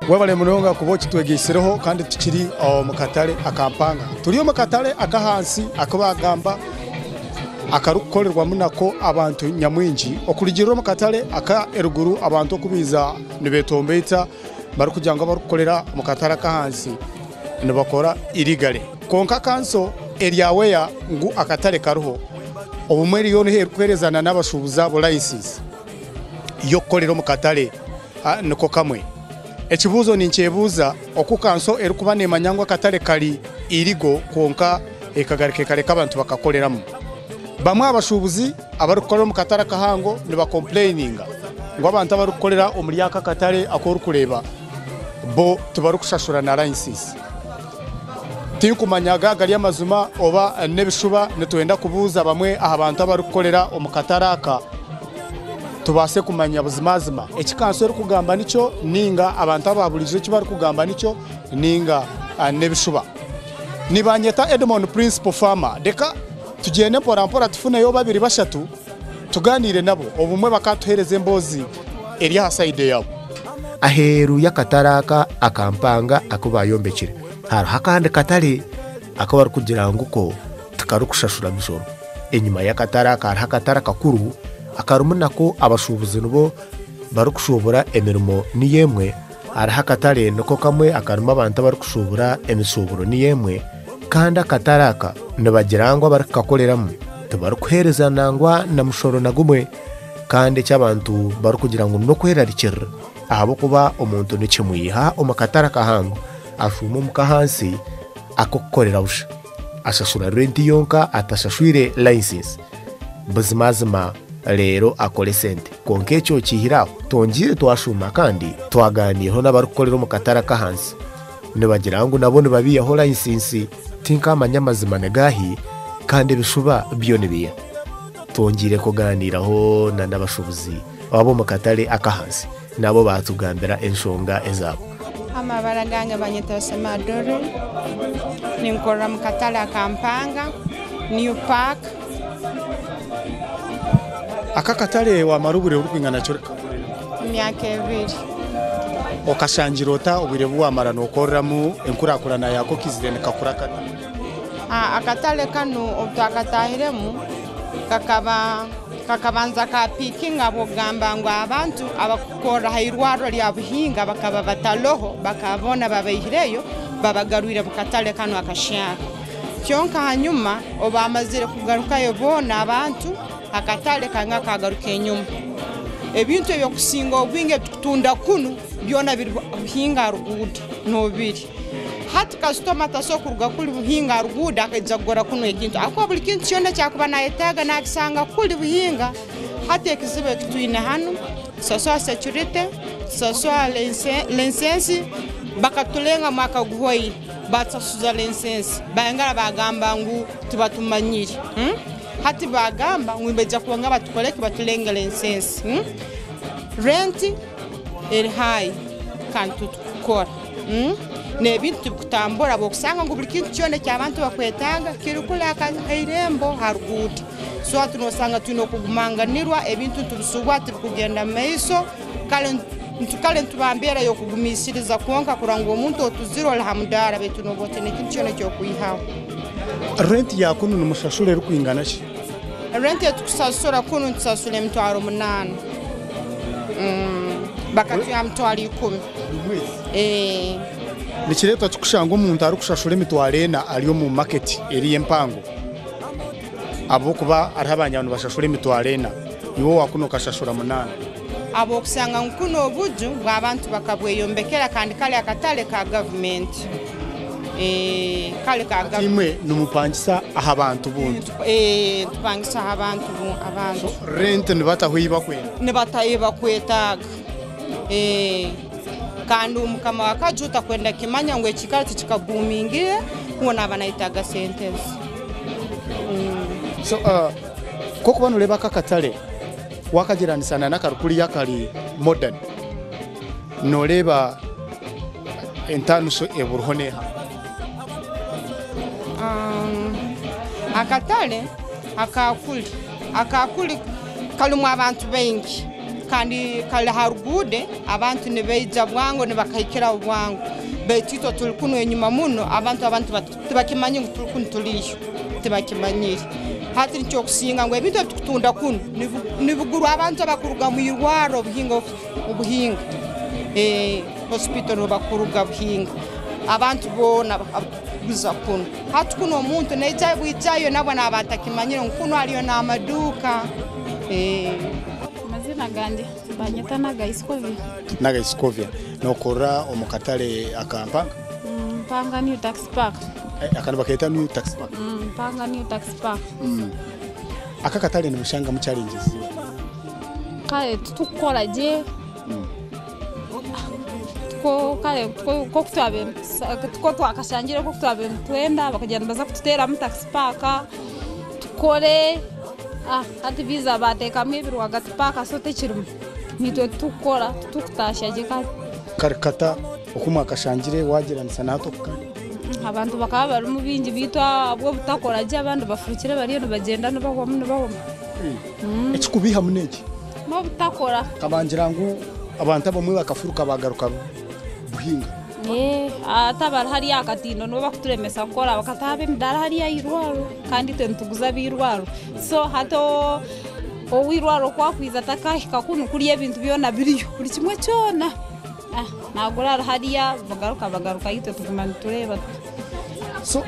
wabale munonga kubo kitwegesereho kandi tukiri mu katale akampanga turiyo mu katale akahansi akabagamba akarukorerwa munako abantu nyamwinji okuligirira mu katale aka eruguru abantu okubiza nibetombeta bari kujanga barukorera mu katale akahansi nibakora irigale konka kanso eriaweya ngu akatale karuho obumweri yone herukwerezana n'abashubuza bo license yo korero mu katale niko kamwe ekibuzo ninchebuza okukanso erukuba nemanyangwa katale kali irigo konka ekagarike kale kabantu bakakoleramu bamwe abashubuzi abarukorera mu katale kahango niba complaininga ngo abantu abarukorera omuliyaka katale akorukureba bo tubarukushashura na license tinkumanyaga gali amazuma oba nebishuba netwenda kubuza bamwe abantu abarukorera omukataraka tubase kumanya buzimazima ekikanso eri kugamba nicho ninga abantu ababulizo kibari kugamba nicho ninga nebishuba nibanyeta Edmond Principal Farmer deka tugende mpora tufune yo babiri bashatu tuganire nabo obumwe bakatuhereze embozi eri haside yabo aheru yakataraka akampanga akubayombekire hari hakande katale akabari kugira nguko tukarukushashura misoro enyuma yakataraka hari hakataraka kuru akarumunako abashubuzi nubo barukushobora emirimo niyemwe hari hakatale niko kamwe akaruma abantu barukushobora emisuburo niyemwe kandi akataraka nibagirangwa barakakoleramu tubarukuhereza nangwa na mushoro nagumwe kandi cy'abantu barukugira ngo no kwerarikira ahabo kuba omuntu nikimwiha omakataraka hango afuma mukahansi akokorera busha ashashura rent yonka atashashwire license buzimazima rero akole sente konke cyo kihiraho tongire twashuma kandi twaganiyeho n'abarukorera mu kataraka hansi nibagira ngo nabone babiyaho license tinka amanyamazima negahi kandi bishuba byo nibiya tongire kuganiraho n'abashubuzi abo mu katale akahansi nabo batugambira enshonga ezabo amabara gange banyita Semadore ninkora mu katale akampanga New Park akakatale wa marubure urupingana cyo myaka 2 okashanjirota ubirebu amara no korramu enkurakurana yako kizirene kakuraka akatale kanu obtakatahiremu kakabanza kapikinga abo gamba ngo abantu abakora hairwaro lya buhinga bakaba bataloho bakabona babayireyo babagarurira mu katale kanu akashaka cyonka hanyuma obamazire kugaruka yobona abantu akatale kanga kagaruka enyuma ebintu byo kusinga obwinge tutunda kunu byona biri buhinga ruguda no biri hati customer tasokurwa kuli buhinga ruguda akajagora kuno ekintu akwa buli kintu cyone cyakuba na etaga nakisanga kuli buhinga hati ekizibe kitwine hano saswa security saswa license bakatulenga maka guhoyi batasuza license bayangara bagamba ngu tubatumanyiri hati bagamba ngwimbeja kuanga batukoleke batulenga license rent eri high kantu tukora nebintu kutambura bokusanga ngo buli kintu cyone cy'abantu bakwetanga kirukula akairembo harugudi so atunosanga tuno kugumanganirwa ebintu tubisubwa turi kugenda meiso kale ntubambera yo kugumisiriza kuonka kurango omuntu otuziro la hamdara betu no bote ne kintu cyone cyo kuyihaho rent yakunu numushashule rukwingana ki rent tukusasura kunu tusasule mtwaro 8 bakati ya mtwaro 10 nikireto tukushanga umuntu ari kushashura emitwarena aliyo mu market eri empango abo kuba ari abanyantu bashashura emitwarena iwo wakuno kashashura 8 abo kusanga nkuno obuju bw'abantu bakabweyombekera kandi kale akatale ka government kale ka government imwe numupangisa aha abantu buntu tupangisa abantu rent nibatahuiba kwena nibatayiba kwetaga kandi umukama wakajuta kwenda kimanya ngo ekikati kikagumingire ubona abanaitaga sentence so koko bano leba kakatale wakagiranisana nakarukuli yakali modern no leba entanuso eburuhoneha akatale akakuli kalumu abantu bengi kandi kale harugude abantu nibeija bwango nibakayikira bwango betito tulikuno enyuma muno abantu tibakimanye tulikuno tulisho tibakimanyire hati nicyo kusinga ngo ebintu tukutunda kuno nibuguru abantu abakuruga mu irwaro ubuhinga hospital bakuruga buhinga abantu bona biza kuno hati kuno omuntu neja bwijayo nabona abatakimanyire kuno aliyo na maduka mazina ganje banyeta naga Iskovia nokora omukatale akampanga Mpanga new tax park akana baketa new tax park Mpanga new tax park akakatale ni mushanga mu challenges kale tukukora je ko kutwabe ko twakashangira ko kutwabe twenda bakagenda baza kututera mu tax park tukore ati biza bateka mwibiri wagati park sote kirumu nitwe tukora tukutasha je karikata okuma akashangire wagiranisa nato abantu bakaba bari mu bingi bitwa bwo butakora je abantu bafurukire bari no bagenda no bagwa muno bawo ekikubiha muneki no butakora kabangira ngo abantu abamwe bakafuruka bagaruka buhinga atabara hari akatindo no bakuturemesa gukora bakatabe midara hari yirwaro kandi tentuguza birwaro so hato owirwaro kwakwiza takahika kuno kuri ebintu byona biriyo buri kimwe cyona nagura hariya bagaruka yite tugumana tureba so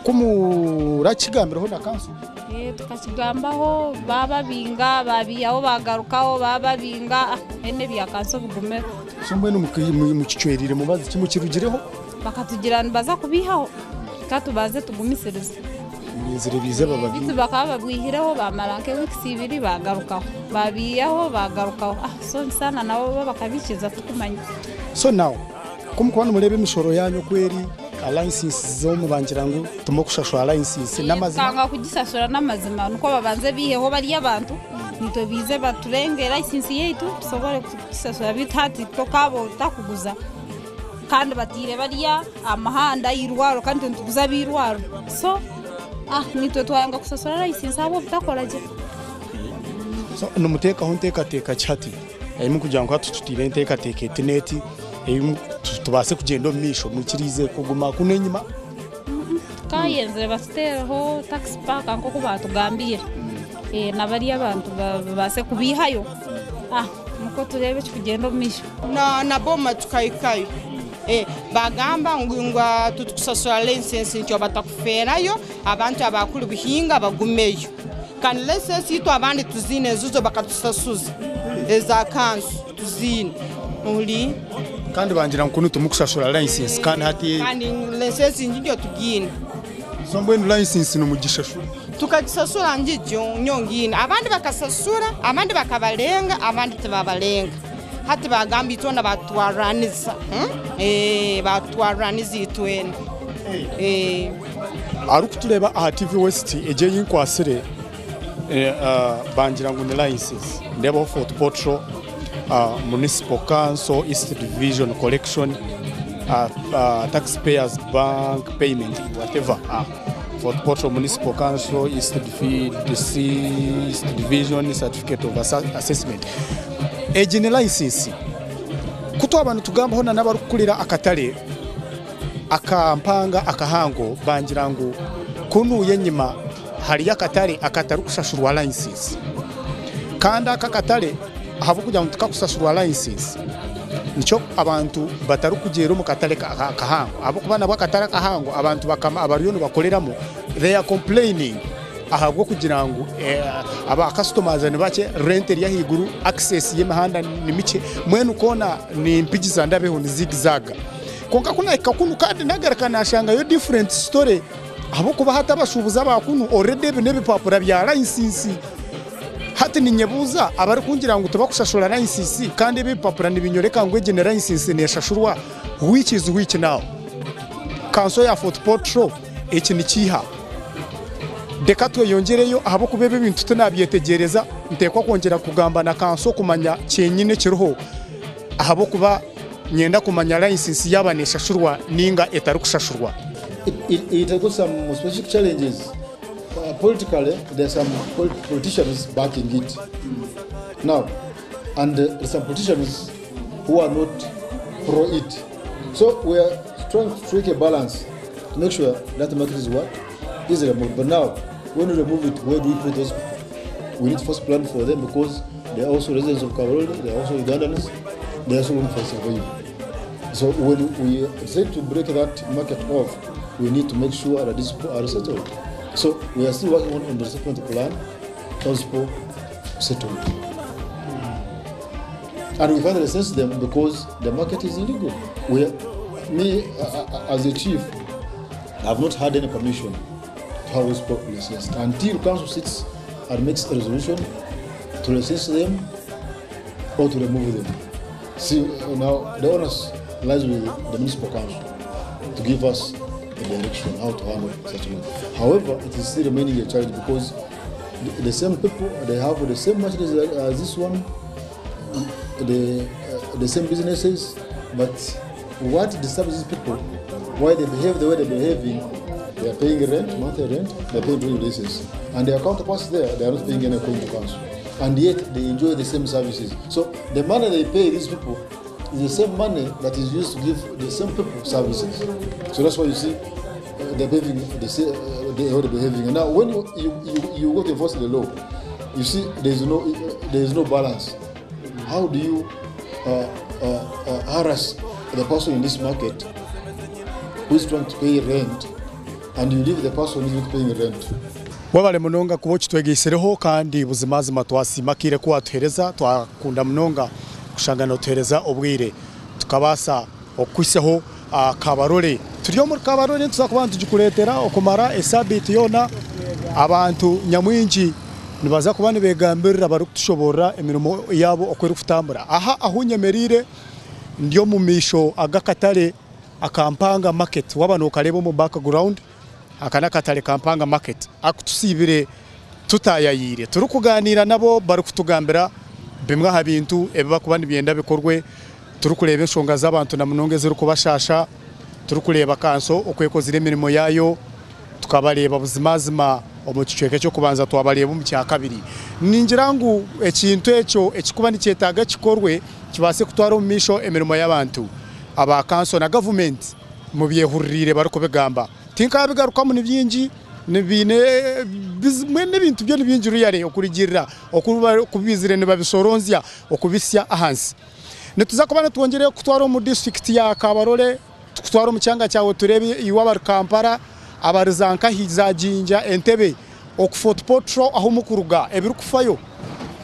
kumurakigambireho na kanso tukakigambaho baba binga babiyaho bagarukaho baba binga ene byakanso bugumera sombe no mu kicwerire mubazi kimukirugireho bakatugirana baza kubihaho katubaze tugumisereza bizire bize bababi bakaba bwihireho bamaranke w'ikisibiri bagarukaho babiyaho bagarukaho so sana nabo bakabikiza tukumanya so now kumukwana murebe imishoro yanyu kweri alliances zo mubangirango tumo kushashwa alliances namazima kanga kugisashura namazima nuko babanze biheho bari abantu nito bize baturenge license yetu tusobore kugisashura bitati to kabo takuguza kandi batire bariya amahanda y'irwaro kandi tuguza birwaro so nitwe twanga kusasura license abo bitakoraje so numuteka honteka teka chati ayimu kujango hatutire nteka teke internet tubase kugenda misho mukirize kuguma kunenyima kayenze basteho tax park anko kubatugambira nabari abantu base kubihayo muko turebe kugenda misho na boma tukayikayo bagamba ngwa tutukusasura license ntyo batakuferayo abantu abakuru bihinga bagumeyo kandi license ito abandi tuzine zuzo bakatusasuza eza kansu tuzine uli kandi bangira nkunu tumukusasura license kandi license njyo tugine sombo ino license no mugishashura tukakisasura njyo nyongine abandi bakasasura abandi bakabalenga abandi tababalenga hati bagambi tona batwaraniza batwaraniza itwene arukutuleba aha TV West eje yinkwasire bangira ngo ni license ndebo Fortportal Municipal Council East Division Collection Taxpayers Bank Payment whatever Fortportal Municipal Council East Division Certificate of Assessment ejine license kuto abantu tugambaho n'abarukulira akatale akampanga akahango bangira ngo kunuye nyima hari yakatale akataru kushashurwa license kandi akakatale habo kujya mutuka kusashurwa license nico abantu bataru kugera mu katale akahango abo kubana bwakatale akahango abantu bakama abariyo bakoleramo they are complaining ahabwo kugira ngo aba customers ne bake rent ya higuru access y'imihanda ni mike mwene ukona ni mpigiza ndabeho ni zigzaga konka kuna ikakunu kandi nagarakana ashanga yo different story abo kuba hata bashubuza bakunu already bine bipapura bya license hati ni nyebuza abari kungira ngo tubakushashura license kandi bipapura nibinyoreka ngo general license ne shashurwa which is which now kanso ya Fortportal iki ni kiha dekatwe yongereyo ahabo kubebe ibintu tunabyetegereza ntekwa kongera kugamba na kanso kumanya cyenyine kiroho ahabo kuba nyenda kumanya license yabanesha shurwa ninga etaru kushashurwa it has got some specific challenges politically. There's some politicians backing it Now, and there's some politicians who are not pro it. So we are trying to strike a balance to make sure that the market is what? Is removed. But now, when we remove it, where do we put those people? We need first plan for them because they are also residents of Kabarole, they are also Ugandans, they are also looking for survival. So when we decide to break that market off, we need to make sure that these people are settled. So we are still working on the settlement plan, those people settled. And we finally assess them because the market is illegal. As a chief, I have not had any permission to have those people licensed until council sits and makes a resolution to license them or to remove them. See, now the onus lies with the municipal council to give us a direction how to handle such a matter. However, it is still remaining a challenge because the same people, they have the same machines as this one, the same businesses, but what disturbs these people, why they behave the way they're behaving, they are paying rent, monthly rent, they are paying dwelling leases. And their counterparts there, they are not paying any according to council. And yet they enjoy the same services. So the money they pay these people is the same money that is used to give the same people services. So that's why you see they're behaving the way they're behaving. And now when you go to enforce the law, you see there is no balance. How do you harass the person in this market who is trying to pay rent and you leave the person who is not paying rent? Wabale munonga kubo kitwegesereho kandi buzimazima twasimakire kwa tuhereza twakunda munonga kushangana tuhereza obwire tukabasa okwiseho Kabarole turiyo muri Kabarole tuzakubantu gikuletera okumara esabiti yona abantu nyamwinji nibaza kubana begambirira bari kutushobora emirimo yabo okwera kutambura aha ahunyemerire ndiyo mu misho agakatare akampanga market wabano ukarebo mu background akana katare kampanga market akutusibire tutayayire turi kuganira nabo bari kutugambira bimwe ha bintu eba kubana byenda bikorwe turi kureba inshonga z'abantu na munonge ziri kubashasha turi kureba kanso okweko zire mirimo yayo tukabareba buzimazima omucicweke cyo kubanza twabareba mu cya kabiri ningirangu ekintu eco ekikuba nicyetaga kikorwe kibase kutwara mu misho emirimo y'abantu aba kanso na government mu byehurire bari kubigamba tinka bigaruka mu nibyingi nibine bizmwe n'ibintu byo nibyinjuru yare okurigirira okubizire ne babisoronzya okubisya ahansi netuza kubana twongereye kutwara mu district ya Kabarole tukutwara mu cyanga cyawo turebe iwaba Kampala abarizanka hizajinja entebe ok Fortportal aho mukuruga ebiru kufayo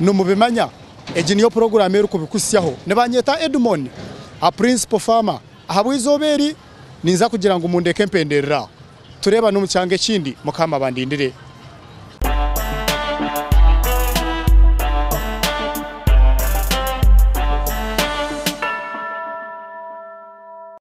no mubimanya eji niyo program eri kubikusyaho nebanyeta Edmond a principal farmer ahabwizoberi ninza kugira ngo mundeke mpenderera tureba no mu cyange kindi mukama bandindire